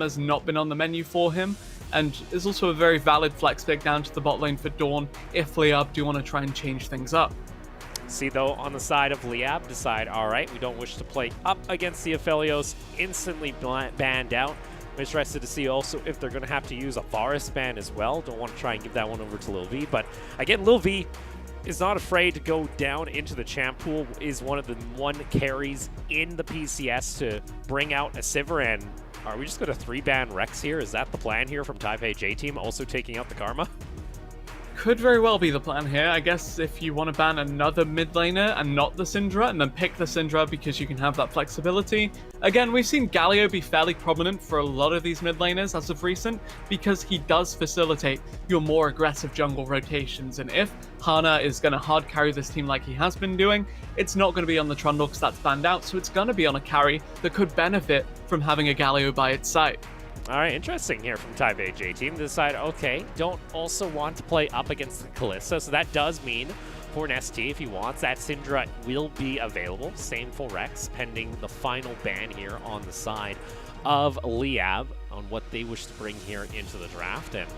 has not been on the menu for him, and is also a very valid flex pick down to the bot lane for Dawn if Liyab do want to try and change things up. See, though, on the side of Liyab, decide, all right, we don't wish to play up against the Aphelios, instantly banned out. I'm interested to see also if they're going to have to use a Varus ban as well. Don't want to try and give that one over to LYB, but again, LYB is not afraid to go down into the champ pool, is one of the carries in the PCS to bring out a Sivir. And are we just going to 3-ban Rex here? Is that the plan here from Taipei J-Team, also taking out the Karma? Could very well be the plan here. I guess if you want to ban another mid laner and not the Syndra, and then pick the Syndra because you can have that flexibility. Again, we've seen Galio be fairly prominent for a lot of these mid laners as of recent, because he does facilitate your more aggressive jungle rotations. And if Hana is going to hard carry this team like he has been doing, it's not going to be on the Trundle because that's banned out, so it's going to be on a carry that could benefit from having a Galio by its side. All right, interesting here from Taipei J-Team. They decide, okay, don't also want to play up against the Kalista, so that does mean for an ST, if he wants, that Syndra will be available. Same for Rex, pending the final ban here on the side of Liyab on what they wish to bring here into the draft. And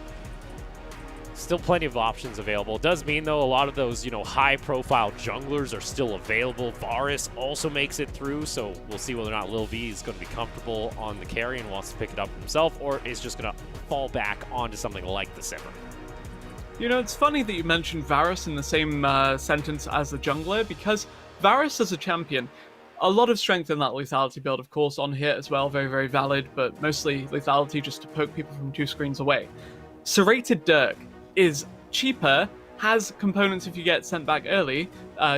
still plenty of options available. It does mean, though, a lot of those, high-profile junglers are still available. Varus also makes it through, so we'll see whether or not LYB is going to be comfortable on the carry and wants to pick it up himself, or is just going to fall back onto something like the Sivir. It's funny that you mentioned Varus in the same sentence as the jungler, because Varus as a champion, a lot of strength in that lethality build, of course, on hit as well, very, very valid, but mostly lethality just to poke people from 2 screens away. Serrated Dirk is cheaper, has components if you get sent back early,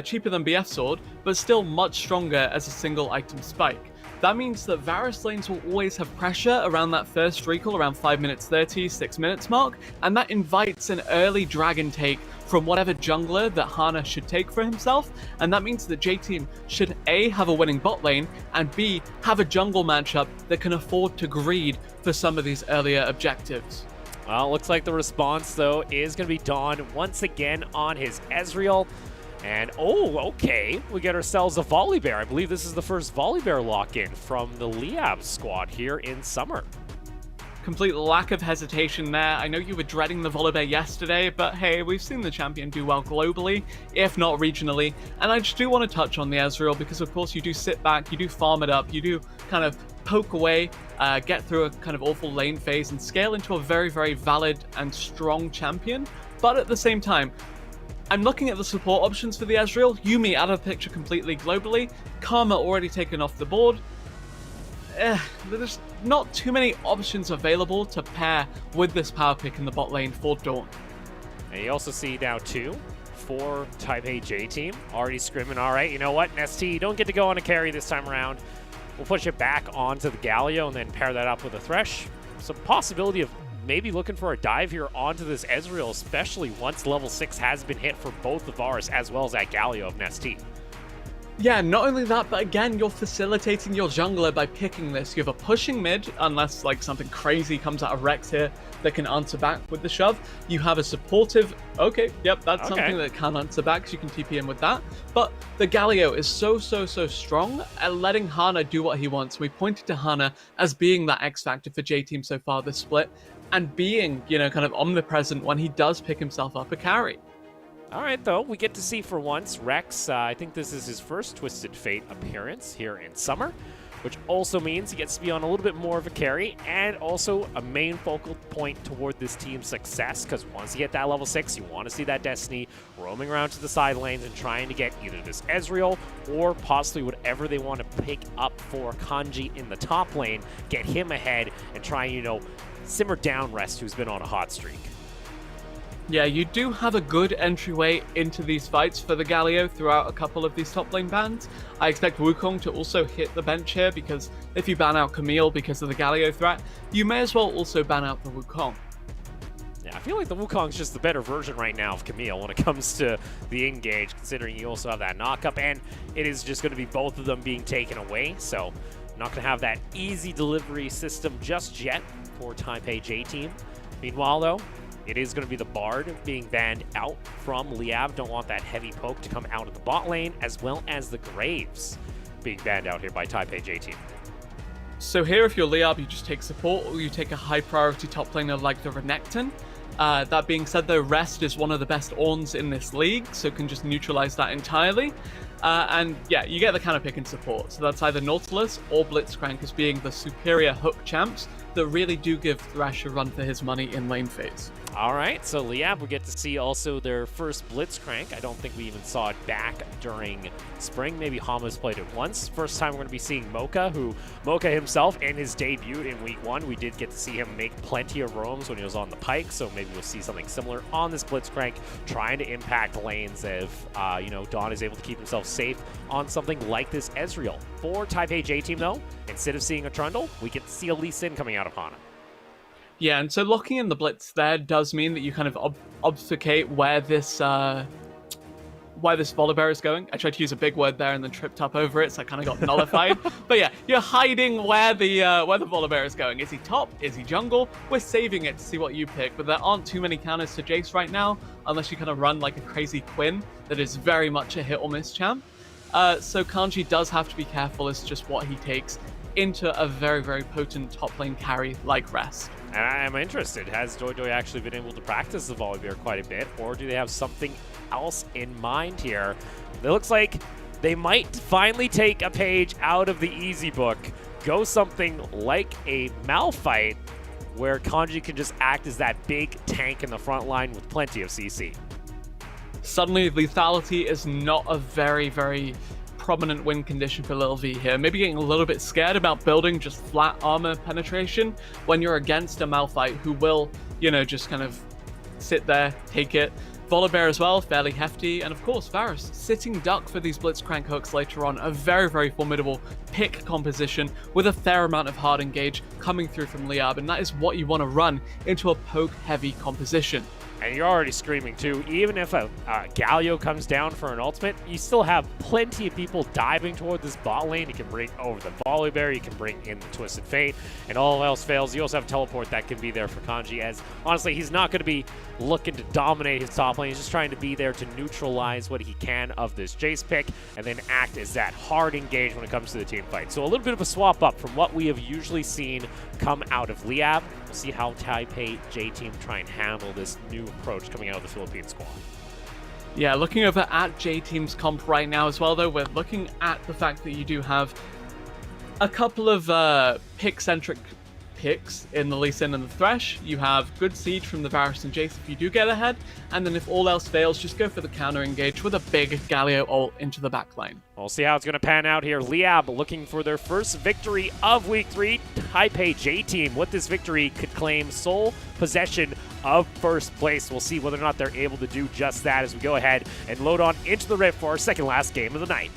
cheaper than BF Sword, but still much stronger as a single item spike. That means that Varus lanes will always have pressure around that first recall, around 5 minutes 30, 6 minutes mark, and that invites an early dragon take from whatever jungler that Hana should take for himself, and that means that J-Team should A, have a winning bot lane, and B, have a jungle matchup that can afford to greed for some of these earlier objectives. Well, looks like the response, though, is going to be Dawn once again on his Ezreal. And, oh, okay, we get ourselves a Volibear. I believe this is the first Volibear lock-in from the Liyab squad here in summer. Complete lack of hesitation there. I know you were dreading the Volibear yesterday, but hey, we've seen the champion do well globally, if not regionally. And I just do want to touch on the Ezreal because, of course, you do sit back, you do farm it up, you do kind of poke away, get through a kind of awful lane phase and scale into a very, very valid and strong champion. But at the same time, I'm looking at the support options for the Ezreal. Yuumi out of the picture completely globally. Karma already taken off the board. There's not too many options available to pair with this power pick in the bot lane for Dawn. And you also see now, too, for Taipei J-Team, already scrimming, all right, you know what, ST, don't get to go on a carry this time around. We'll push it back onto the Galio and then pair that up with a Thresh. Some possibility of maybe looking for a dive here onto this Ezreal, especially once level 6 has been hit for both the Varus as well as that Galio of Nestea. Yeah, not only that, but again, you're facilitating your jungler by picking this. You have a pushing mid, unless like something crazy comes out of Rex here that can answer back with the shove. You have a supportive, okay, yep, that's something that can answer back, so you can TP in with that. But the Galio is so strong at letting Hana do what he wants. We pointed to Hana as being that X factor for J-Team so far this split, and being, kind of omnipresent when he does pick himself up a carry. All right, though, we get to see for once Rex. I think this is his first Twisted Fate appearance here in summer, which also means he gets to be on a little bit more of a carry and also a main focal point toward this team's success, because once you get that level 6, you want to see that Destiny roaming around to the side lanes and trying to get either this Ezreal or possibly whatever they want to pick up for Kanji in the top lane, get him ahead and try and, simmer down Rest, who's been on a hot streak. Yeah, you do have a good entryway into these fights for the Galio throughout a couple of these top lane bans. I expect Wukong to also hit the bench here, because if you ban out Camille because of the Galio threat, you may as well also ban out the Wukong. Yeah, I feel like the Wukong's just the better version right now of Camille when it comes to the engage, considering you also have that knock-up, and it is just going to be both of them being taken away, so not going to have that easy delivery system just yet for Taipei J-Team. Meanwhile, though, it is going to be the Bard being banned out from Liyab. Don't want that heavy poke to come out of the bot lane, as well as the Graves being banned out here by Taipei J-Team. So here, if you're Liyab, you just take support, or you take a high priority top laner like the Renekton. That being said, though, Rest is one of the best Ornns in this league, so can just neutralize that entirely. And yeah, you get the kind of pick in support. So that's either Nautilus or Blitzcrank as being the superior hook champs that really do give Thresh a run for his money in lane phase. All right, so Liyab, we get to see also their first Blitzcrank. I don't think we even saw it back during spring. Maybe Hama's played it once. First time we're going to be seeing Mocha, who Mocha himself in his debut in week 1, we did get to see him make plenty of roams when he was on the Pike, so maybe we'll see something similar on this Blitzcrank, trying to impact lanes if, you know, Dawn is able to keep himself safe on something like this Ezreal. For Taipei J Team, though, instead of seeing a Trundle, we get to see a Lee Sin coming out of Hana. Yeah, and so locking in the Blitz there does mean that you kind of obfuscate where this Volibear is going. I tried to use a big word there and then tripped up over it, so I kind of got nullified. But yeah, you're hiding where the Volibear is going. Is he top? Is he jungle? We're saving it to see what you pick, but there aren't too many counters to Jace right now, unless you kind of run like a crazy Quinn that is very much a hit or miss champ. So Kanji does have to be careful as just what he takes into a very, very potent top lane carry like Rest. And I'm interested, has Doidoi actually been able to practice the Volibear quite a bit, or do they have something else in mind here? It looks like they might finally take a page out of the easy book, go something like a Malphite, where Kanji can just act as that big tank in the front line with plenty of CC. Suddenly, lethality is not a very, very prominent win condition for Lil V here. Maybe getting a little bit scared about building just flat armor penetration when you're against a Malphite who will, you know, just kind of sit there, take it. Volibear as well, fairly hefty, and of course Varus, sitting duck for these Blitzcrank hooks later on. A very, very formidable pick composition with a fair amount of hard engage coming through from Liyab, and that is what you want to run into a poke-heavy composition. And you're already screaming too. Even if a Galio comes down for an ultimate, you still have plenty of people diving toward this bot lane. You can bring over the Volibear, you can bring in the Twisted Fate, and all else fails. You also have Teleport that can be there for Kanji, as honestly, he's not going to be looking to dominate his top lane. He's just trying to be there to neutralize what he can of this Jace pick, and then act as that hard engage when it comes to the team fight. So a little bit of a swap up from what we have usually seen come out of Liyab. We'll see how Taipei J Team try and handle this new approach coming out of the Philippine squad. Yeah, looking over at J Team's comp right now as well, though, we're looking at the fact that you do have a couple of pick-centric picks in the Lee Sin and the Thresh. You have good siege from the Varus and Jace if you do get ahead, and then if all else fails, just go for the counter engage with a big Galio ult into the backline. We'll see how it's going to pan out here. Liyab looking for their first victory of Week 3. Taipei J Team, with this victory, could claim sole possession of first place. We'll see whether or not they're able to do just that as we go ahead and load on into the Rift for our second last game of the night.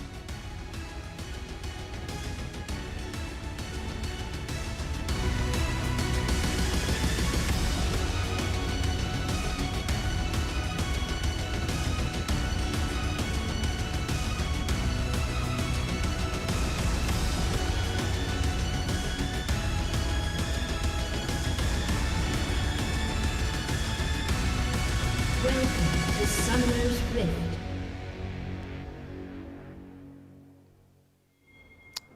Welcome to Summoner's Rift.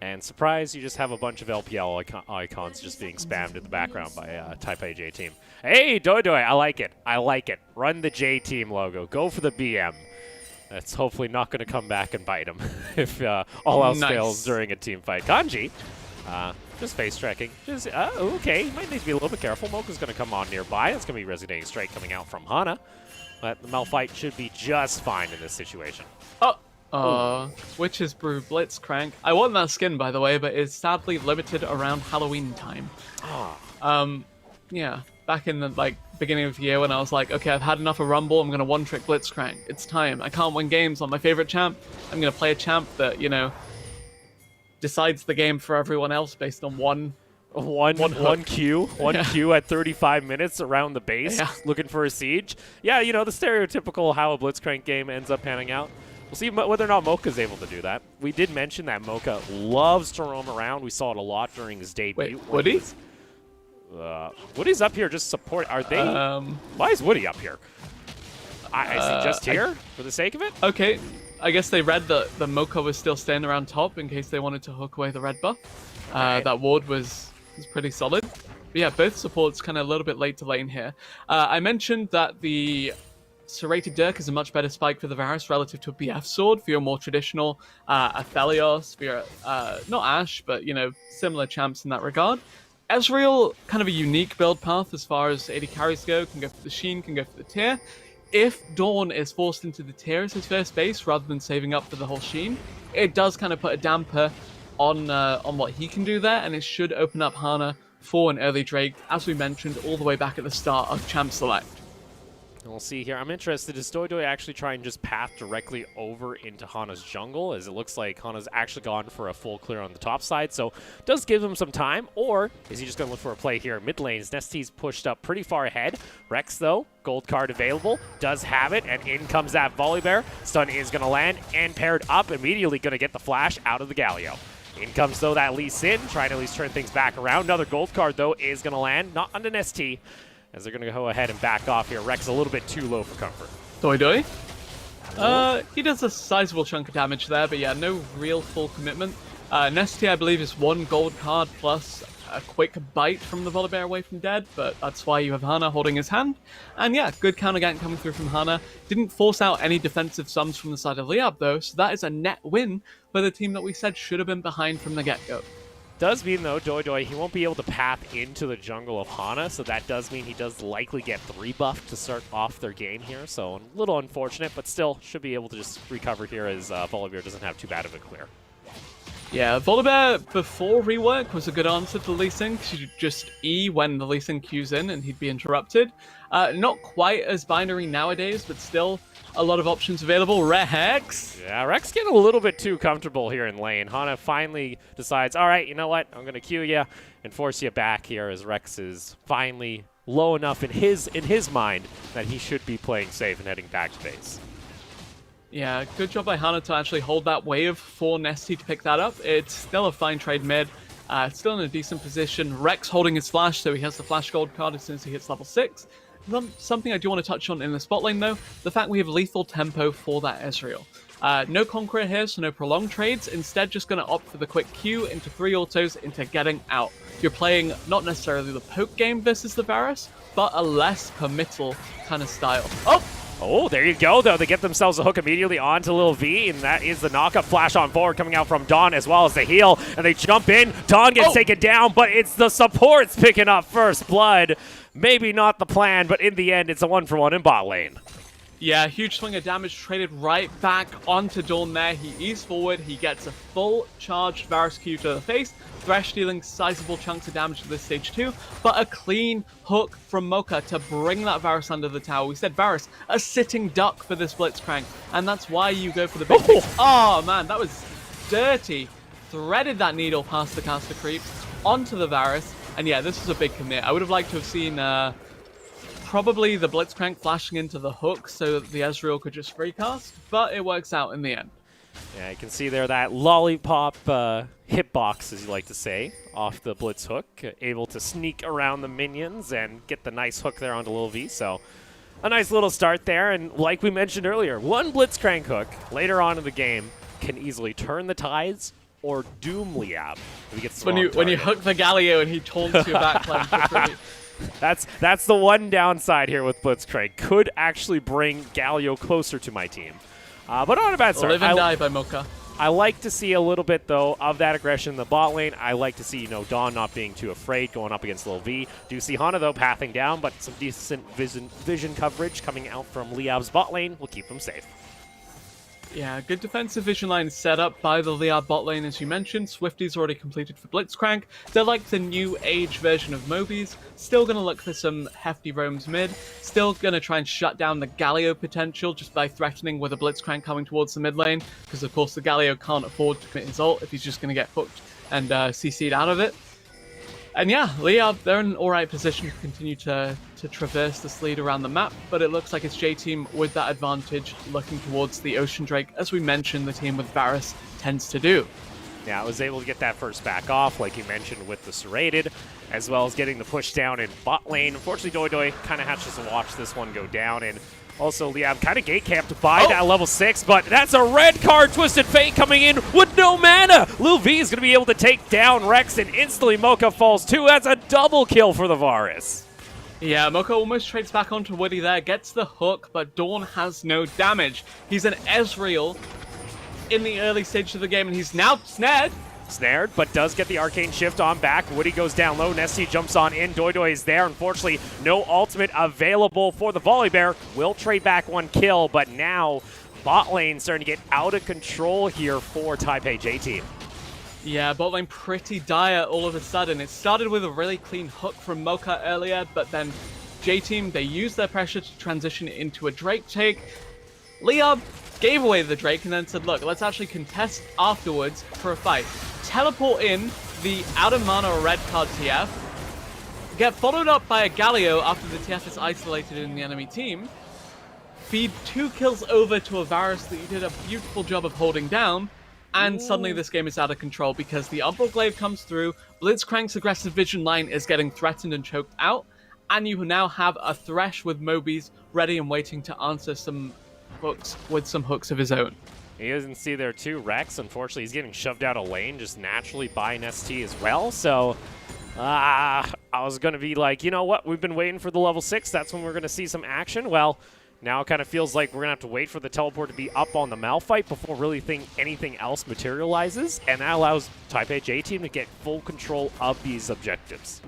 And surprise, you just have a bunch of LPL icons just being spammed in the background by Taipei J Team. Hey, Doidoi, I like it. I like it. Run the J Team logo. Go for the BM. That's hopefully not going to come back and bite him if all else fails during a team fight. Kanji, just face tracking. Just okay, you might need to be a little bit careful. Mocha's going to come on nearby. It's going to be Resonating Strike coming out from Hana. But the Malphite should be just fine in this situation. Witch's Brew Blitzcrank. I want that skin, by the way, but it's sadly limited around Halloween time. Yeah, back in the beginning of the year when I was like, okay, I've had enough of Rumble, I'm gonna one-trick Blitzcrank. It's time. I can't win games on my favorite champ. I'm gonna play a champ that, you know, decides the game for everyone else based on one Q at 35 minutes around the base, looking for a siege. Yeah, you know, the stereotypical how a Blitzcrank game ends up panning out. We'll see whether or not Mocha's able to do that. We did mention that Mocha loves to roam around. We saw it a lot during his debut. Wait, Woody? Woody's up here just support. Are they? Why is Woody up here? Is he just here for the sake of it? Okay. I guess they read that the Mocha was still staying around top in case they wanted to hook away the red buff. That ward was pretty solid. But yeah, both supports kind of a little bit late to lane here. I mentioned that the Serrated Dirk is a much better spike for the Varus relative to a BF sword for your more traditional Aphelios, for your, not Ashe, but, you know, similar champs in that regard. Ezreal, kind of a unique build path as far as AD carries go, can go for the Sheen, can go for the Tear. If Dawn is forced into the Tear as his first base rather than saving up for the whole Sheen, it does kind of put a damper on what he can do there, and it should open up Hana for an early Drake, as we mentioned, all the way back at the start of Champ Select. We'll see here. I'm interested. Does Doidoi actually try and just path directly over into Hana's jungle, as it looks like Hana's actually gone for a full clear on the top side, so does give him some time, or is he just going to look for a play here? Mid lanes, Nestie's pushed up pretty far ahead. Rex, though, gold card available, does have it, and in comes that Volibear. Stun is going to land, and paired up, immediately going to get the flash out of the Galio. In comes, though, that Lee Sin, trying to at least turn things back around. Another gold card, though, is going to land, not on an ST, as they're going to go ahead and back off here. Rex a little bit too low for comfort. Doidoi? He does a sizable chunk of damage there, but yeah, no real full commitment. Nesty, I believe, is one gold card plus a quick bite from the Volibear away from dead, but that's why you have Hana holding his hand. And yeah, good counter gank coming through from Hana. Didn't force out any defensive sums from the side of Liyab, though, so that is a net win for the team that we said should have been behind from the get-go. Does mean, though, Doidoi, he won't be able to path into the jungle of Hana, so that does mean he does likely get 3 buff to start off their game here, so a little unfortunate, but still should be able to just recover here as Volibear doesn't have too bad of a clear. Yeah, Volibear before rework was a good answer to Lee Sin, because you just E when the Lee Sin queues in and he'd be interrupted. Not quite as binary nowadays, but still a lot of options available. Rex! Yeah, Rex getting a little bit too comfortable here in lane. Hana finally decides, all right, you know what? I'm going to queue you and force you back here, as Rex is finally low enough in his mind that he should be playing safe and heading back to base. Yeah, good job by Hana to actually hold that wave for Nesty to pick that up. It's still a fine trade mid. Still in a decent position. Rex holding his flash, so he has the flash gold card as soon as he hits level 6. Something I do want to touch on in the spot lane, though, the fact we have lethal tempo for that Ezreal. No Conqueror here, so no prolonged trades. Instead, just going to opt for the quick Q into 3 autos into getting out. You're playing not necessarily the poke game versus the Varus, but a less committal kind of style. Oh, there you go, though. They get themselves a hook immediately onto Lil V, and that is the knockup flash on forward coming out from Dawn as well as the heal. And they jump in. Dawn gets taken down, but it's the supports picking up first blood. Maybe not the plan, but in the end, it's a 1-for-1 in bot lane. Yeah, huge swing of damage traded right back onto Dawn there. He eased forward, he gets a full charged Varus Q to the face. Thresh dealing sizable chunks of damage at this stage too, but a clean hook from Mocha to bring that Varus under the tower. We said Varus, a sitting duck for this Blitzcrank, and that's why you go for the big piece. Oh man, that was dirty. Threaded that needle past the caster creep onto the Varus, and yeah, this was a big commit. I would have liked to have seen probably the Blitzcrank flashing into the hook so that the Ezreal could just free cast, but it works out in the end. Yeah, you can see there that lollipop hitbox, as you like to say, off the Blitz hook. Able to sneak around the minions and get the nice hook there onto Lil V. So a nice little start there. And like we mentioned earlier, one Blitzcrank hook later on in the game can easily turn the tides or doom Liyab if he gets the when you hook the Galio and he taunts your backline for free. That's the one downside here with Blitzcrank. Could actually bring Galio closer to my team. But not a bad start. Live and die by Mocha. I like to see a little bit, though, of that aggression in the bot lane. I like to see, Dawn not being too afraid going up against Lil V. Do see Hana, though, pathing down, but some decent vision coverage coming out from Liyab's bot lane will keep them safe. Yeah, good defensive vision line set up by the Liyab bot lane, as you mentioned. Swifty's already completed for Blitzcrank. They're like the new age version of Mobies. Still going to look for some hefty roams mid. Still going to try and shut down the Galio potential just by threatening with a Blitzcrank coming towards the mid lane. Because, of course, the Galio can't afford to commit his ult if he's just going to get hooked and CC'd out of it. And yeah, Liyab, they're in an alright position to continue to traverse this lead around the map, but it looks like it's J-Team with that advantage looking towards the Ocean Drake, as we mentioned the team with Varus tends to do. Yeah, I was able to get that first back off, like you mentioned, with the Serrated, as well as getting the push down in bot lane. Unfortunately, Doidoi kind of has to watch this one go down, and Also, Liyab kind of gate camped by that level 6, but that's a red card. Twisted Fate coming in with no mana. Lil V is going to be able to take down Rex, and instantly Mocha falls too. That's a double kill for the Varus. Yeah, Mocha almost trades back onto Woody there, gets the hook, but Dawn has no damage. He's an Ezreal in the early stage of the game, and he's now snared. Snared, but does get the Arcane Shift on back. Woody goes down low. Nessie jumps on in. Doidoi is there. Unfortunately, no ultimate available for the Volibear. Will trade back one kill, but now bot lane starting to get out of control here for Taipei J-Team. Yeah, bot lane pretty dire all of a sudden. It started with a really clean hook from Mocha earlier, but then J-Team, they used their pressure to transition into a Drake take. Liyab gave away the Drake and then said, look, let's actually contest afterwards for a fight. Teleport in the out of mana red card TF, get followed up by a Galio after the TF is isolated in the enemy team, feed 2 kills over to a Varus that you did a beautiful job of holding down, and suddenly this game is out of control because the Umbral Glaive comes through, Blitzcrank's aggressive vision line is getting threatened and choked out, and you now have a Thresh with Mobies ready and waiting to answer some hooks with some hooks of his own. He doesn't see there too. Rex, unfortunately, he's getting shoved out of lane just naturally by an ST as well. So I was going to be like, you know what? We've been waiting for the level 6. That's when we're going to see some action. Well, now it kind of feels like we're going to have to wait for the teleport to be up on the Malphite before really anything else materializes. And that allows Taipei J-Team to get full control of these objectives.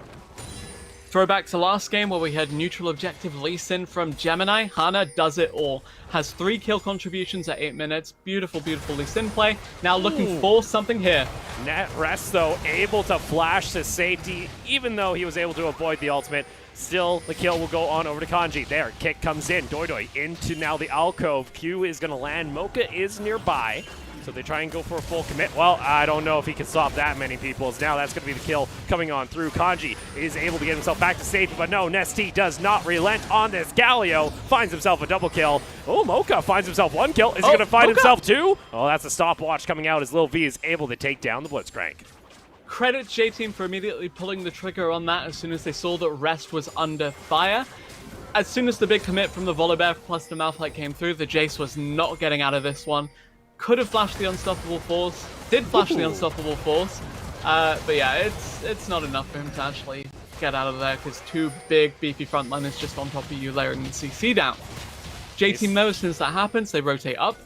Throwback to last game where we had neutral objective Lee Sin from Gemini. Hana does it all. Has 3 kill contributions at 8 minutes. Beautiful, beautiful Lee Sin play. Now looking for something here. Net Rest, though, able to flash to safety, even though he was able to avoid the ultimate. Still, the kill will go on over to Kanji. There, kick comes in. Doidoi into now the alcove. Q is going to land. Mocha is nearby. So they try and go for a full commit. Well, I don't know if he can stop that many people. As now that's going to be the kill coming on through. Kanji is able to get himself back to safety, but no, Nesty does not relent on this. Galio finds himself a double kill. Oh, Mocha finds himself 1 kill. Is he going to find himself 2? Oh, that's a stopwatch coming out as Lil V is able to take down the Blitzcrank. Credit J-Team for immediately pulling the trigger on that as soon as they saw that Rest was under fire. As soon as the big commit from the Volibear plus the Malphite came through, the Jace was not getting out of this one. Could have flashed the Unstoppable Force, did flash the Unstoppable Force, but yeah, it's not enough for him to actually get out of there because 2 big beefy frontliners just on top of you layering the CC down. J-Team knows as soon as that happens, they rotate up.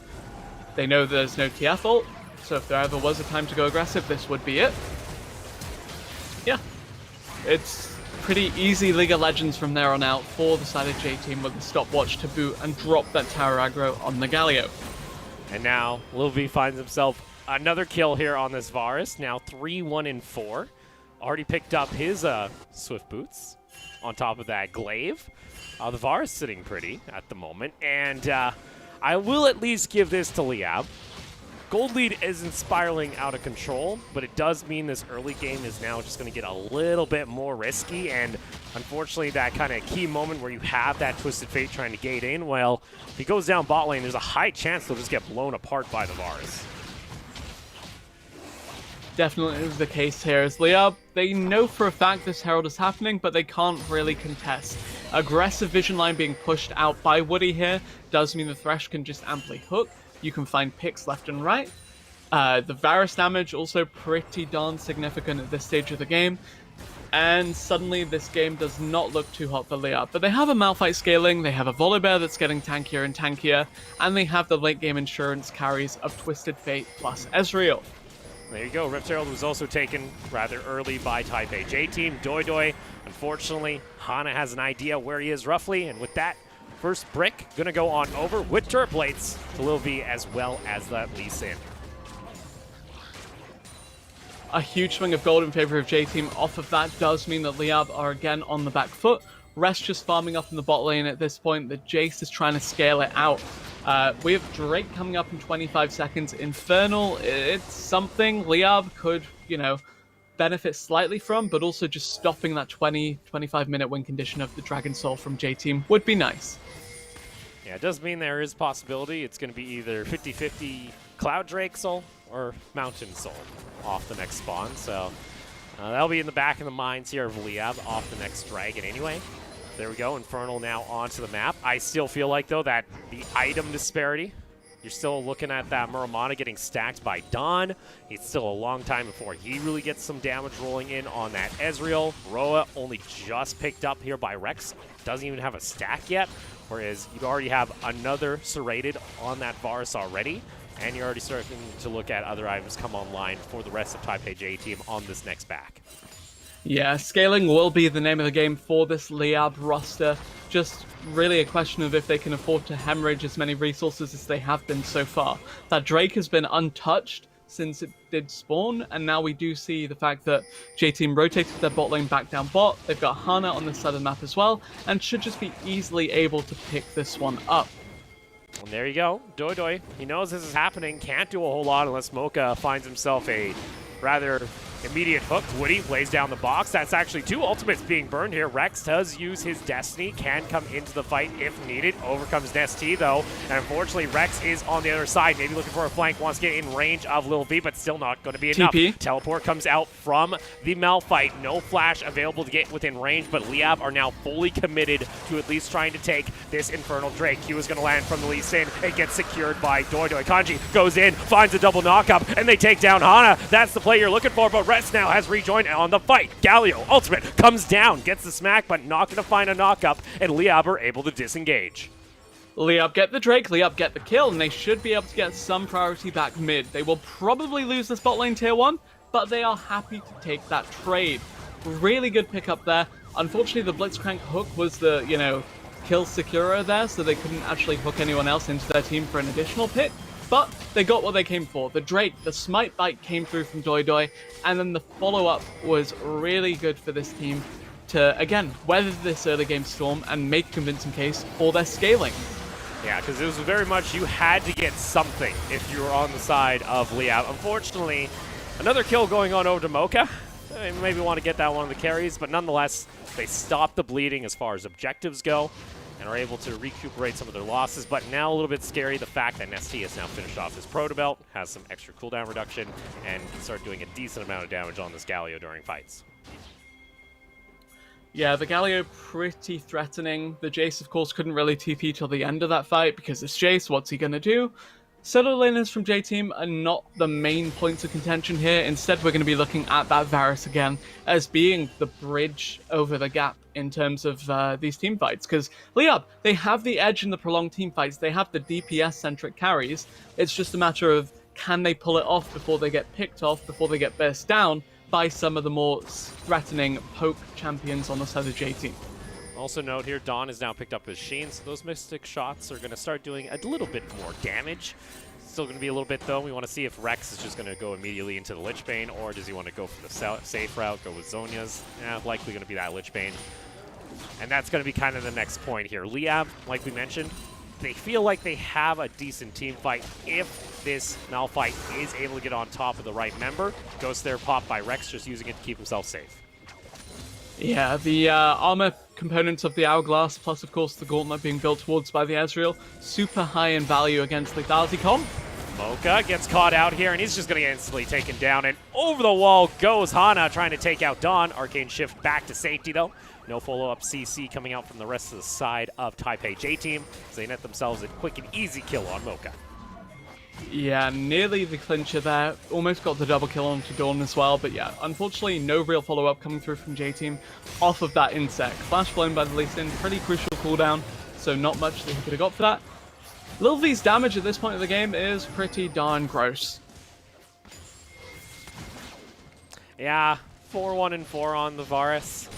They know there's no TF ult, so if there ever was a time to go aggressive, this would be it. Yeah, it's pretty easy League of Legends from there on out for the side of J-Team with the stopwatch to boot and drop that tower aggro on the Galio. And now Lil V finds himself another kill here on this Varus. Now 3-1-4. Already picked up his Swift Boots on top of that Glaive. The Varus sitting pretty at the moment. And I will at least give this to Liyab. Gold lead isn't spiraling out of control, but it does mean this early game is now just going to get a little bit more risky, and unfortunately that kind of key moment where you have that Twisted Fate trying to gate in, well, if he goes down bot lane, there's a high chance they'll just get blown apart by the Varus. Definitely is the case here as Liyab. They know for a fact this Herald is happening, but they can't really contest. Aggressive vision line being pushed out by Woody here does mean the Thresh can just amply hook. You can find picks left and right. The Varus damage also pretty darn significant at this stage of the game. And suddenly this game does not look too hot for Liyab. But they have a Malphite scaling, they have a Volibear that's getting tankier and tankier, and they have the late game insurance carries of Twisted Fate plus Ezreal. There you go. Rift Herald was also taken rather early by Taipei J-Team. Doidoi, unfortunately, Hana has an idea where he is roughly, and with that, first brick gonna go on over with Turret Blades to Lil V as well as that Lee Sin. A huge swing of gold in favor of J-Team off of that does mean that Liyab are again on the back foot. Rest just farming up in the bot lane at this point. The Jace is trying to scale it out. We have Drake coming up in 25 seconds. Infernal, it's something Liyab could, benefit slightly from, but also just stopping that 20-25 minute win condition of the Dragon Soul from J-Team would be nice. Yeah, it does mean there is possibility. It's going to be either 50-50 Cloud Drake Soul or Mountain Soul off the next spawn. So that'll be in the back of the minds here of Liyab off the next dragon anyway. There we go. Infernal now onto the map. I still feel like, though, that the item disparity, you're still looking at that Muramana getting stacked by Dawn. It's still a long time before he really gets some damage rolling in on that Ezreal. Roa only just picked up here by Rex. Doesn't even have a stack yet, whereas you already have another serrated on that Varus already, and you're already starting to look at other items come online for the rest of Taipei J team on this next back. Yeah, scaling will be the name of the game for this Liyab roster. Just really a question of if they can afford to hemorrhage as many resources as they have been so far. That Drake has been untouched since it did spawn, and now we do see the fact that J-Team rotated their bot lane back down bot. They've got Hana on this side of the map as well, and should just be easily able to pick this one up. And there you go. Doi, he knows this is happening. Can't do a whole lot unless Mocha finds himself a rather immediate hook. Woody lays down the box. That's actually 2 ultimates being burned here. Rex does use his Destiny, can come into the fight if needed. Overcomes Nesty though, and unfortunately Rex is on the other side, maybe looking for a flank, wants to get in range of LYB, but still not going to be enough. TP. Teleport comes out from the Malphite. No flash available to get within range, but Liyab are now fully committed to at least trying to take this Infernal Drake. Q is going to land from the Lee Sin. It gets secured by Doi. Kanji goes in, finds a double knockup, and they take down Hana. That's the play you're looking for, but Rex now has rejoined on the fight. Galio, ultimate, comes down, gets the smack, but not going to find a knockup, and Liyab are able to disengage. Liyab get the Drake, Liyab get the kill, and they should be able to get some priority back mid. They will probably lose this bot lane tier 1, but they are happy to take that trade. Really good pickup there. Unfortunately, the Blitzcrank hook was the, kill securer there, so they couldn't actually hook anyone else into their team for an additional pick. But they got what they came for. The Drake, the Smite Bite came through from Doi, and then the follow-up was really good for this team to, again, weather this early game storm and make a convincing case for their scaling. Yeah, because it was very much you had to get something if you were on the side of Liyab. Unfortunately, another kill going on over to Mocha. They maybe want to get that one of the carries, but nonetheless, they stop the bleeding as far as objectives go and are able to recuperate some of their losses. But now a little bit scary, the fact that Nesty has now finished off his Proto Belt, has some extra cooldown reduction, and can start doing a decent amount of damage on this Galio during fights. Yeah, the Galio pretty threatening. The Jace, of course, couldn't really TP till the end of that fight because it's Jace, what's he gonna do? Solo laners from J-Team are not the main points of contention here. Instead, we're going to be looking at that Varus again as being the bridge over the gap in terms of these team fights. Because Liyab, they have the edge in the prolonged team fights. They have the DPS-centric carries. It's just a matter of can they pull it off before they get picked off, before they get burst down by some of the more threatening poke champions on the side of J-Team. Also note here, Dawn is now picked up his Sheen, so those Mystic shots are going to start doing a little bit more damage. Still going to be a little bit, though. We want to see if Rex is just going to go immediately into the Lich Bane, or does he want to go for the safe route, go with Zhonya's? Likely going to be that Lich Bane. And that's going to be kind of the next point here. Liyab, like we mentioned, they feel like they have a decent team fight if this Malphite is able to get on top of the right member. Ghost there popped by Rex, just using it to keep himself safe. Yeah, the armor components of the Hourglass, plus of course the Gauntlet being built towards by the Ezreal, super high in value against lethality comp. Mocha gets caught out here, and he's just going to get instantly taken down, and over the wall goes Hana, trying to take out Dawn. Arcane Shift back to safety, though. No follow-up CC coming out from the rest of the side of Taipei J-Team, as they net themselves a quick and easy kill on Mocha. Yeah, nearly the clincher there. Almost got the double kill onto Dawn as well, but yeah, unfortunately no real follow-up coming through from J-Team off of that insect. Flash blown by the Lee Sin, pretty crucial cooldown, so not much that he could have got for that. Lil V's damage at this point of the game is pretty darn gross. Yeah, 4-1 and 4 on the Varus.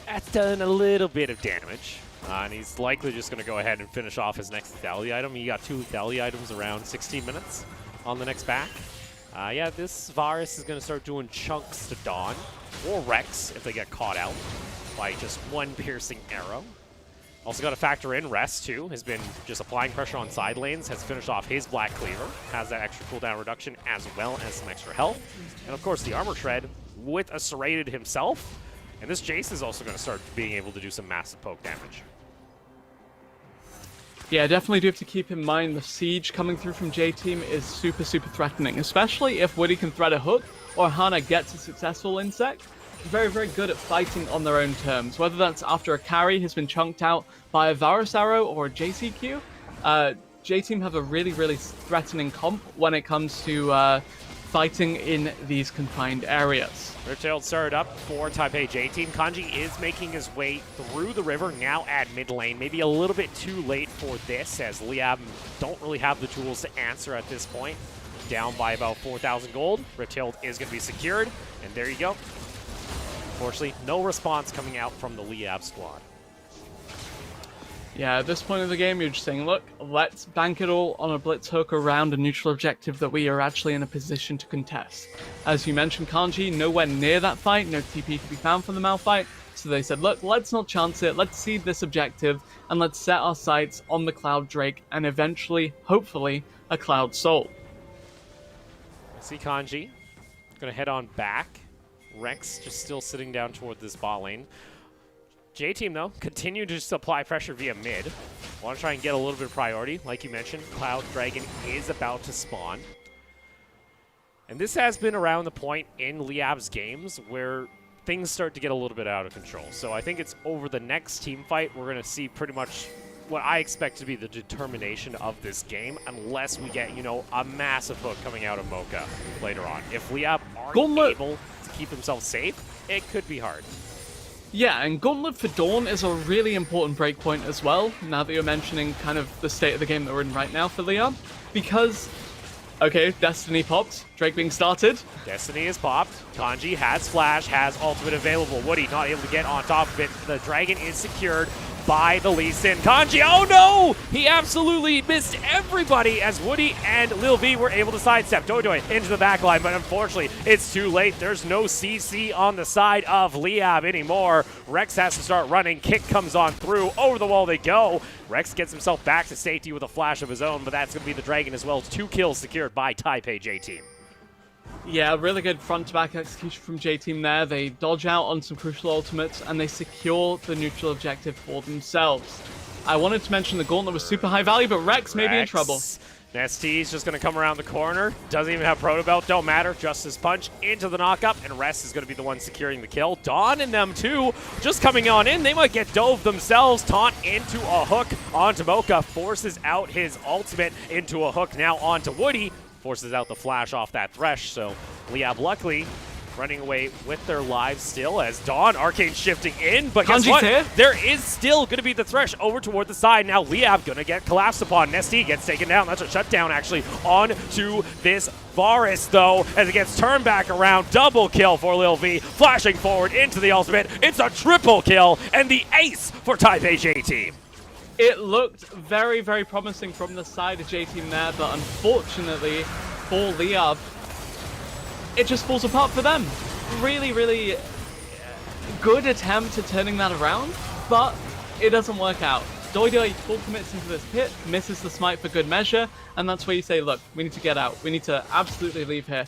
That's done a little bit of damage. And he's likely just going to go ahead and finish off his next lethality item. He got 2 lethality items around 16 minutes on the next back. Yeah, this Varus is going to start doing chunks to Dawn, or Rex if they get caught out by just one piercing arrow. Also got to factor in Rest, too. Has been just applying pressure on side lanes, has finished off his Black Cleaver, has that extra cooldown reduction as well as some extra health. And of course the Armor Shred with a Serrated himself. And this Jace is also going to start being able to do some massive poke damage. Yeah, definitely do have to keep in mind the siege coming through from J-Team is super, super threatening, especially if Woody can thread a hook or Hana gets a successful insect. very, very good at fighting on their own terms. Whether that's after a carry has been chunked out by a Varus arrow or a JCQ, J-Team have a really, really threatening comp when it comes to fighting in these confined areas. Riptail started up for Taipei J-Team. Kanji is making his way through the river, now at mid lane. Maybe a little bit too late for this, as Liyab don't really have the tools to answer at this point. Down by about 4,000 gold. Riptail is going to be secured, and there you go. Unfortunately, no response coming out from the Liyab squad. Yeah, at this point of the game, you're just saying, look, let's bank it all on a blitz hook around a neutral objective that we are actually in a position to contest. As you mentioned, Kanji, nowhere near that fight, no TP could be found from the Malphite, so they said, look, let's not chance it, let's seed this objective, and let's set our sights on the Cloud Drake, and eventually, hopefully, a Cloud Soul. I see Kanji. Gonna head on back. Rex just still sitting down toward this bot lane. J-Team, though, continue to just apply pressure via mid. Want to try and get a little bit of priority. Like you mentioned, Cloud Dragon is about to spawn. And this has been around the point in Liyab's games where things start to get a little bit out of control. So I think it's over the next team fight, we're going to see pretty much what I expect to be the determination of this game, unless we get, you know, a massive hook coming out of Mocha later on. If Liyab aren't able to keep themselves safe, it could be hard. Yeah, and Gauntlet for Dawn is a really important breakpoint as well, now that you're mentioning kind of the state of the game that we're in right now for Liyab, because, okay, Destiny popped, Drake being started. Destiny is popped, Kanji has flash, has ultimate available, Woody not able to get on top of it, the dragon is secured by the Lee Sin. Kanji, oh no! He absolutely missed everybody as Woody and Lil V were able to sidestep Doidoi into the backline, but unfortunately, it's too late. There's no CC on the side of Liyab anymore. Rex has to start running. Kick comes on through. Over the wall they go. Rex gets himself back to safety with a flash of his own, but that's going to be the Dragon as well. 2 kills secured by Taipei J-Team. Yeah, really good front-to-back execution from J-Team there. They dodge out on some crucial ultimates, and they secure the neutral objective for themselves. I wanted to mention the Gauntlet was super high value, but Rex may be in trouble. Nest's just going to come around the corner. Doesn't even have Proto Belt. Don't matter. Justice Punch into the knockup, and Rest is going to be the one securing the kill. Dawn and them, too, just coming on in. They might get dove themselves. Taunt into a hook onto Mocha. Forces out his ultimate into a hook now onto Woody. Forces out the flash off that Thresh, so Liyab luckily running away with their lives still as Dawn Arcane shifting in, but guess what? There is still going to be the Thresh over toward the side. Now Liyab going to get collapsed upon. Nesty gets taken down. That's a shutdown actually onto this Varus though as it gets turned back around. Double kill for Lil V, flashing forward into the ultimate. It's a triple kill and the ace for Taipei J-Team. It looked very, very promising from the side of J-Team there, but unfortunately for Liyab, it just falls apart for them. Really, really good attempt at turning that around, but it doesn't work out. Doidoi full commits into this pit, misses the smite for good measure, and that's where you say, look, we need to get out. We need to absolutely leave here.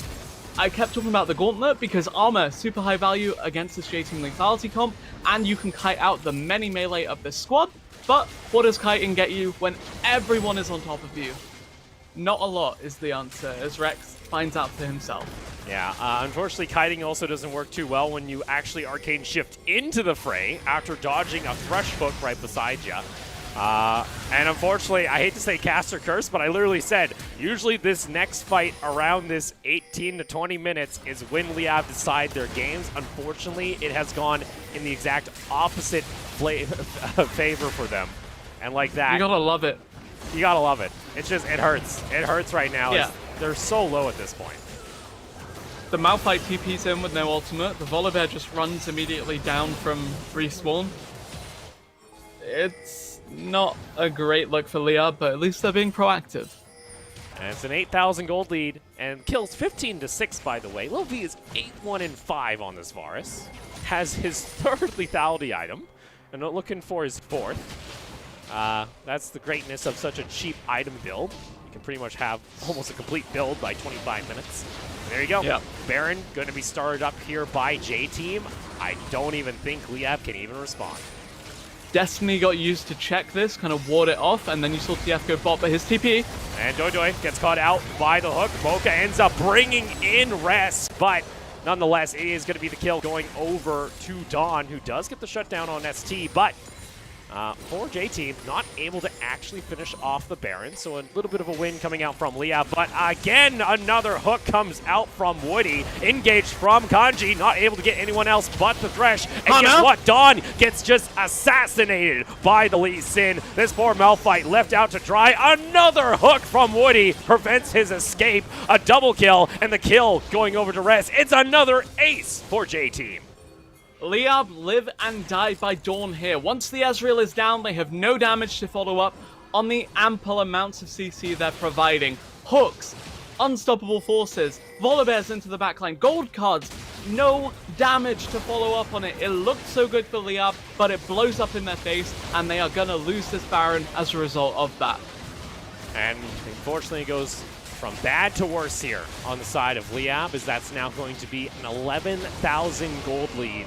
I kept talking about the Gauntlet because armor, super high value against this J-Team lethality comp, and you can kite out the many melee of this squad. But what does kiting get you when everyone is on top of you? Not a lot is the answer, as Rex finds out for himself. Yeah, unfortunately, kiting also doesn't work too well when you actually arcane shift into the fray after dodging a Thresh hook right beside you. And unfortunately, I hate to say caster curse, but I literally said, usually this next fight around this 18 to 20 minutes is when Liyab decide their games. Unfortunately, it has gone in the exact opposite favor for them. And like that. You gotta love it. You gotta love it. It's just, it hurts. It hurts right now. Yeah. They're so low at this point. The Malphite TP's in with no ultimate. The Volibear just runs immediately down from respawn. It's not a great look for Liyab, but at least they're being proactive. And it's an 8,000 gold lead, and kills 15-6, by the way. Lil V is 8-1-5 on this Varus. Has his 3rd lethality item, and looking for his 4th. That's the greatness of such a cheap item build. You can pretty much have almost a complete build by 25 minutes. And there you go. Yep. Baron going to be started up here by J-Team. I don't even think Liyab can even respond. Destiny got used to check this, kind of ward it off, and then you saw TF go bot, but his TP. And Doidoi gets caught out by the hook. Mocha ends up bringing in Rest, but Nonetheless, it is going to be the kill going over to Dawn, who does get the shutdown on ST, but for J-Team, not able to actually finish off the Baron, so a little bit of a win coming out from Liyab, but again, another hook comes out from Woody, engaged from Kanji, not able to get anyone else but the Thresh, and guess what? Dawn gets just assassinated by the Lee Sin. This poor Malphite left out to dry. Another hook from Woody prevents his escape, a double kill, and the kill going over to Rest. It's another ace for J-Team. Liyab live and die by Dawn here. Once the Ezreal is down, they have no damage to follow up on the ample amounts of CC they're providing. Hooks, unstoppable forces, volibears into the backline, gold cards, no damage to follow up on it. It looked so good for Liyab, but it blows up in their face, and they are going to lose this Baron as a result of that. And unfortunately, it goes from bad to worse here on the side of Liyab, as that's now going to be an 11,000 gold lead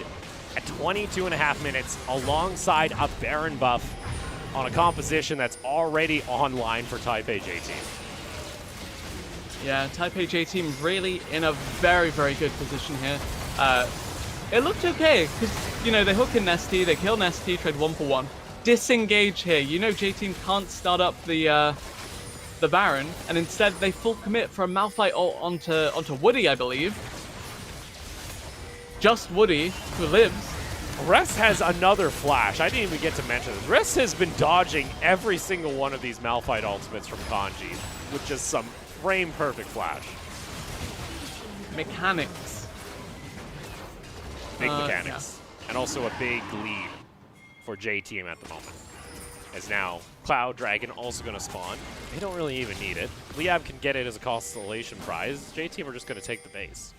at 22.5 minutes alongside a Baron buff on a composition that's already online for Taipei J-Team. Yeah, Taipei J-Team really in a very, very good position here. It looked okay, because, you know, they hook in Nesty, they kill Nesty, trade 1-for-1. Disengage here. You know J-Team can't start up the Baron, and instead they full commit for a Malphite ult onto Woody, I believe. Just Woody, who lives. Rest has another flash. I didn't even get to mention this. Rest has been dodging every single one of these Malphite ultimates from Kanji with just some frame-perfect flash. Mechanics. Big mechanics. Yeah. And also a big lead for J-Team at the moment. As now, Cloud Dragon also going to spawn. They don't really even need it. Liyab can get it as a constellation prize. J-Team are just going to take the base.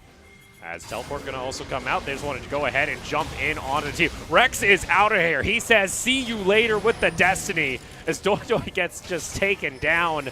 As Teleport going to also come out, they just wanted to go ahead and jump in onto the team. Rex is out of here. He says, see you later with the Destiny, as Doidoi gets just taken down.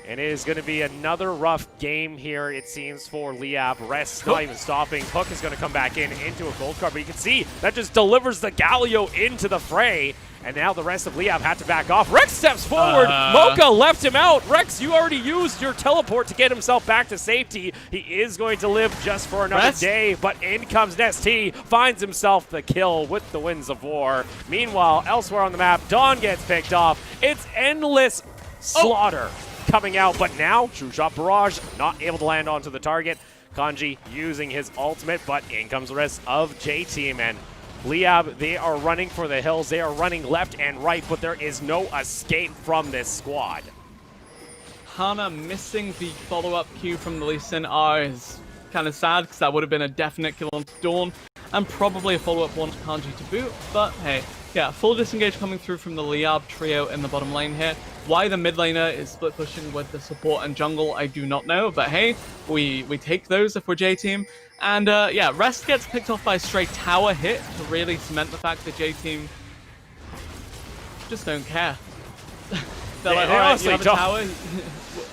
And it is going to be another rough game here, it seems, for Liyab. Rest not even stopping. Hook is going to come back into a gold card, but you can see that just delivers the Galio into the fray. And now the rest of Liyab had to back off. Rex steps forward. Mocha left him out. Rex, you already used your teleport to get himself back to safety. He is going to live just for another day, but in comes Nesty, finds himself the kill with the Winds of War. Meanwhile, elsewhere on the map, Dawn gets picked off. It's endless slaughter coming out, but now True Shot Barrage not able to land onto the target. Kanji using his ultimate, but in comes the rest of J-Team, and Liyab, they are running for the hills. They are running left and right, but there is no escape from this squad. Hana missing the follow-up Q from the Lee Sin R is kind of sad, because that would have been a definite kill on Dawn, and probably a follow-up one to Kanji to boot, but hey. Yeah, full disengage coming through from the Liyab trio in the bottom lane here. Why the mid laner is split pushing with the support and jungle, I do not know, but hey, we take those if we're J-Team. And yeah, Rest gets picked off by a straight tower hit to really cement the fact that J-Team just don't care. They're like, alright, you have a tower,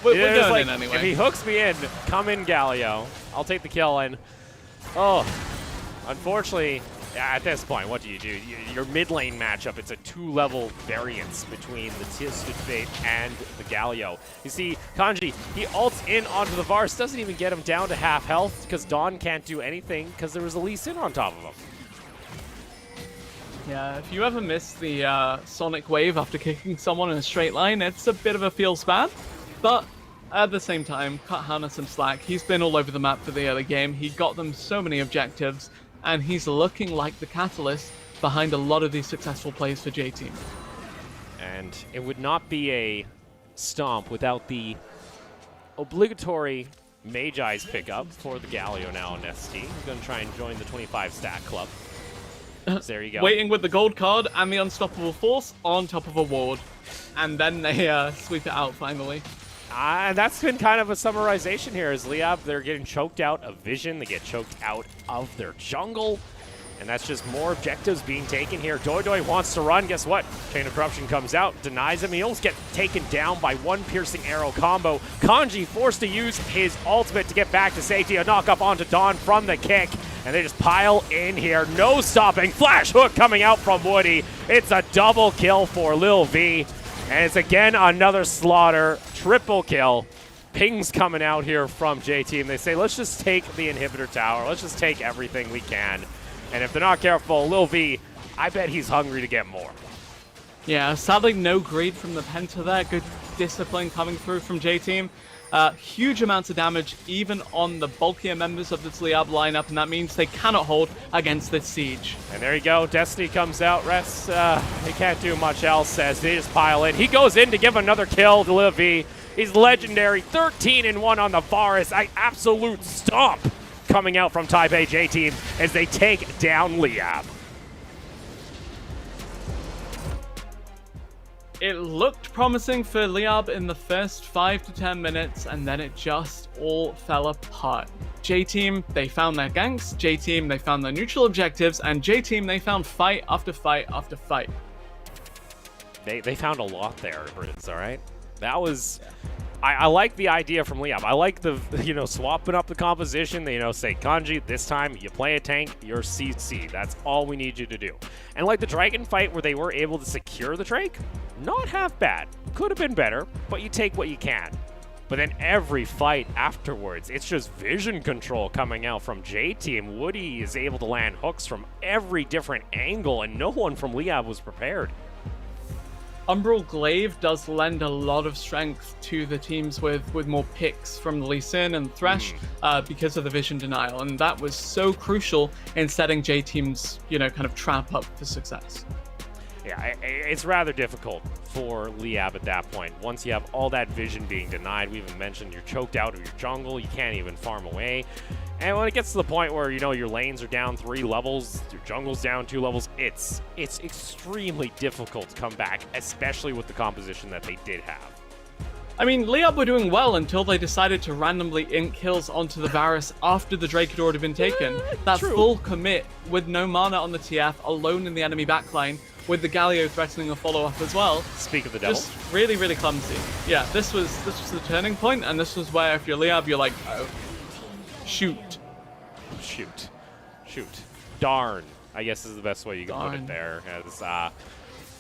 we're going like, in anyway. If he hooks me in, come in Galio. I'll take the kill, and unfortunately, at this point, what do? Your mid lane matchup, it's a 2-level variance between the Twisted Fate and the Galio. You see, Kanji, he ults in onto the Vars, doesn't even get him down to half health because Dawn can't do anything because there was a Lee Sin on top of him. Yeah, if you ever miss the Sonic Wave after kicking someone in a straight line, it's a bit of a feels bad, but at the same time, cut Hana some slack. He's been all over the map for the early game. He got them so many objectives, and he's looking like the catalyst behind a lot of these successful plays for J-Team. And it would not be a stomp without the obligatory Magi's pickup for the Galio now on ST. He's going to try and join the 25 stack club. So there you go. Waiting with the gold card and the unstoppable force on top of a ward. And then they sweep it out finally. And that's been kind of a summarization here as Liyab, they're getting choked out of vision. They get choked out of their jungle. And that's just more objectives being taken here. Doidoi wants to run. Guess what? Chain of Corruption comes out, denies him. He almost gets taken down by one piercing arrow combo. Kanji forced to use his ultimate to get back to safety. A knock up onto Dawn from the kick. And they just pile in here. No stopping. Flash hook coming out from Woody. It's a double kill for Lil V. And it's again another slaughter. Triple kill pings coming out here from J-Team. They say, let's just take the inhibitor tower. Let's just take everything we can. And if they're not careful, Lil V, I bet he's hungry to get more. Yeah, sadly no greed from the Penta there. Good discipline coming through from J-Team. Huge amounts of damage even on the bulkier members of this Liyab lineup, and that means they cannot hold against this siege. And there you go. Destiny comes out. Rest, he can't do much else as they just pile in. He goes in to give another kill to Lil V. He's legendary. 13-1 on the Varus. An absolute stomp coming out from Taipei J-Team as they take down Liyab. It looked promising for Liyab in the first 5 to 10 minutes, and then it just all fell apart. J-Team, they found their ganks. J-Team, they found their neutral objectives. And J-Team, they found fight after fight after fight. They found a lot there, Brits, all right? That was... I like the idea from Liyab. I like the, swapping up the composition. Say, Kanji, this time you play a tank, you're CC. That's all we need you to do. And like the Dragon fight where they were able to secure the Drake, not half bad. Could have been better, but you take what you can. But then every fight afterwards, it's just vision control coming out from J-Team. Woody is able to land hooks from every different angle, and no one from Liyab was prepared. Umbral Glaive does lend a lot of strength to the teams with more picks from Lee Sin and Thresh because of the vision denial, and that was so crucial in setting J-Team's kind of trap up for success. Yeah, it's rather difficult for Liyab at that point. Once you have all that vision being denied, we even mentioned you're choked out of your jungle, you can't even farm away. And when it gets to the point where, your lanes are down 3 levels, your jungle's down 2 levels, it's extremely difficult to come back, especially with the composition that they did have. I mean, Liyab were doing well until they decided to randomly ink kills onto the Varus after the Drake had already been taken. That full commit with no mana on the TF, alone in the enemy backline, with the Galio threatening a follow-up as well. Speak of the devil. Just really, really clumsy. Yeah, this was the turning point, and this was where if you're Liyab, you're like, oh, shoot. Darn, I guess is the best way you can put it there. As,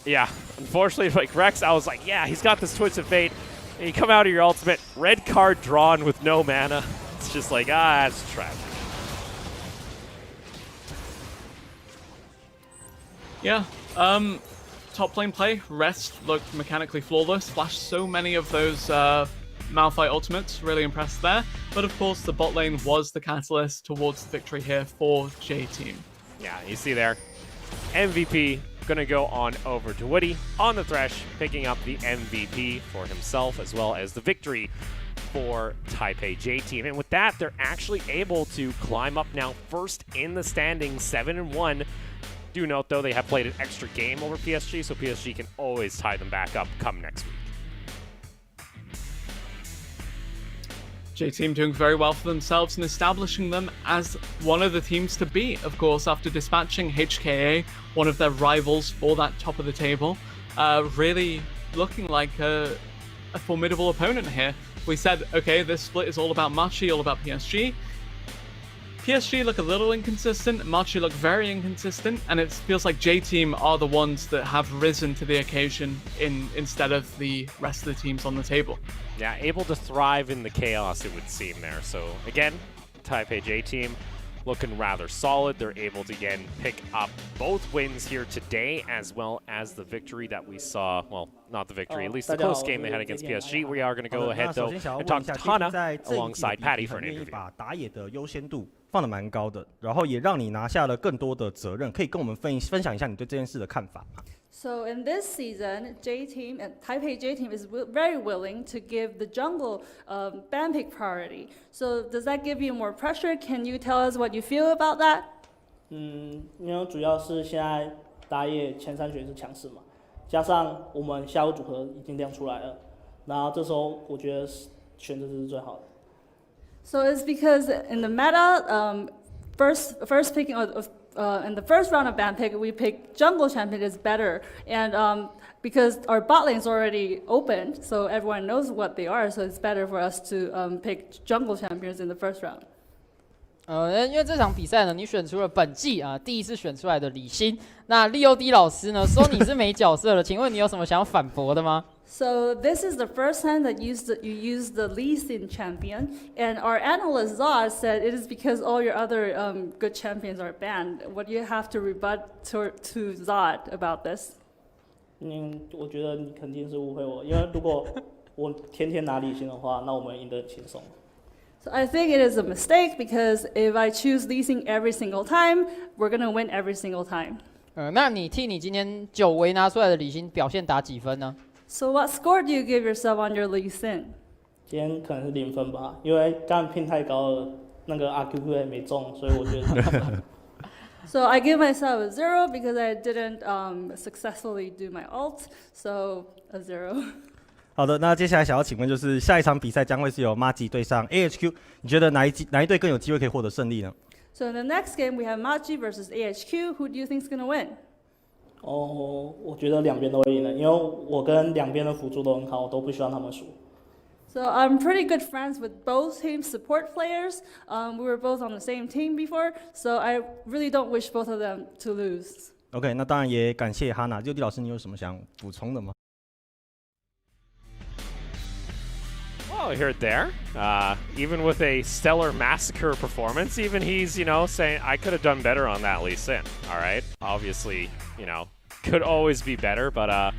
yeah, unfortunately, like Rex, I was like, yeah, he's got this Twist of Fate. And you come out of your ultimate, red card drawn with no mana. It's just like, it's tragic. Yeah, top lane play, Rest looked mechanically flawless, flashed so many of those Malphite ultimates, really impressed there. But of course, the bot lane was the catalyst towards the victory here for J-Team. Yeah, you see there, MVP gonna go on over to Woody on the Thresh, picking up the MVP for himself as well as the victory for Taipei J-Team. And with that, they're actually able to climb up now first in the standings, 7-1. Do note, though, they have played an extra game over PSG, so PSG can always tie them back up come next week. J-Team doing very well for themselves and establishing them as one of the teams to beat, of course, after dispatching HKA, one of their rivals for that top of the table. Really looking like a formidable opponent here. We said, okay, this split is all about Machi, all about PSG. PSG look a little inconsistent, Machi look very inconsistent, and it feels like J-Team are the ones that have risen to the occasion instead of the rest of the teams on the table. Yeah, able to thrive in the chaos, it would seem there. So again, Taipei J-Team looking rather solid. They're able to, again, pick up both wins here today, as well as the victory that we saw. Well, not the victory, at least the close game they had against PSG. We are going to go ahead, though, and talk to Hana alongside Patty for an interview. 放得蛮高的，然后也让你拿下了更多的责任，可以跟我们分享一下你对这件事的看法吗？ So in this season, J-Team and Taipei J-Team is very willing to give the jungle ban pick priority. So does that give you more pressure? Can you tell us what you feel about that? 因为主要是现在打野前3选是强势嘛，加上我们下路组合已经亮出来了，然后这时候我觉得选择是最好的。 So it's because in the meta, first picking in the first round of ban pick, we pick jungle champion is better, and because our bot lane is already opened, so everyone knows what they are, so it's better for us to pick jungle champions in the first round. 因为这场比赛呢，你选出了本季第一次选出来的李欣。那LYB老师呢说你是没角色了，请问你有什么想要反驳的吗？ So this is the first time that you used the Lee Sin champion, and our analyst Zod said it is because all your other good champions are banned. What do you have to rebut to Zod about this? 我觉得你肯定是误会我，因为如果我天天拿李欣的话，那我们赢得很轻松。So I think it is a mistake because if I choose Lee Sin every single time, we're gonna win every single time. 那你替你今天久违拿出来的李欣表现打几分呢？ So what score do you give yourself on your Lee Sin? 今天可能是0分吧，因为刚拼太高了，那个 RQQ 没中，所以我觉得。So I give myself a 0 because I didn't successfully do my ult, so a 0. 好的，那接下来想要请问就是下一场比赛将会是由 Magi 对上 AHQ， 你觉得哪一队更有机会可以获得胜利呢？ So in the next game we have Magi versus AHQ. Who do you think is gonna win? 我觉得两边都会赢的，因为我跟两边的辅助都很好，我都不希望他们输。So I'm pretty good friends with both teams' support players. We were both on the same team before, so I really don't wish both of them to lose. OK， 那当然也感谢哈娜。LYB老师，你有什么想补充的吗？ Well, here there. Even with a stellar massacre performance, even he's, saying I could have done better on that Lee Sin. All right. Obviously, could always be better, but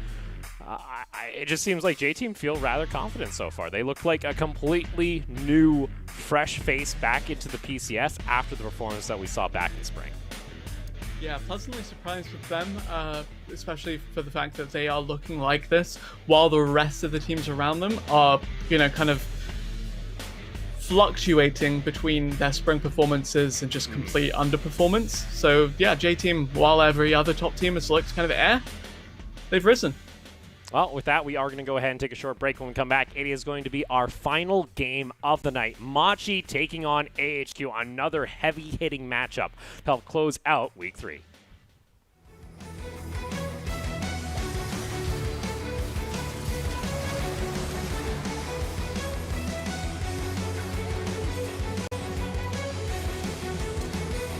it just seems like J-Team feel rather confident so far. They look like a completely new, fresh face back into the PCS after the performance that we saw back in spring. Yeah, pleasantly surprised with them, especially for the fact that they are looking like this, while the rest of the teams around them are, kind of fluctuating between their spring performances and just complete underperformance. So yeah, J-Team, while every other top team has looked kind of they've risen. Well, with that, we are going to go ahead and take a short break. When we come back, it is going to be our final game of the night. Magi taking on AHQ, another heavy-hitting matchup to help close out Week 3.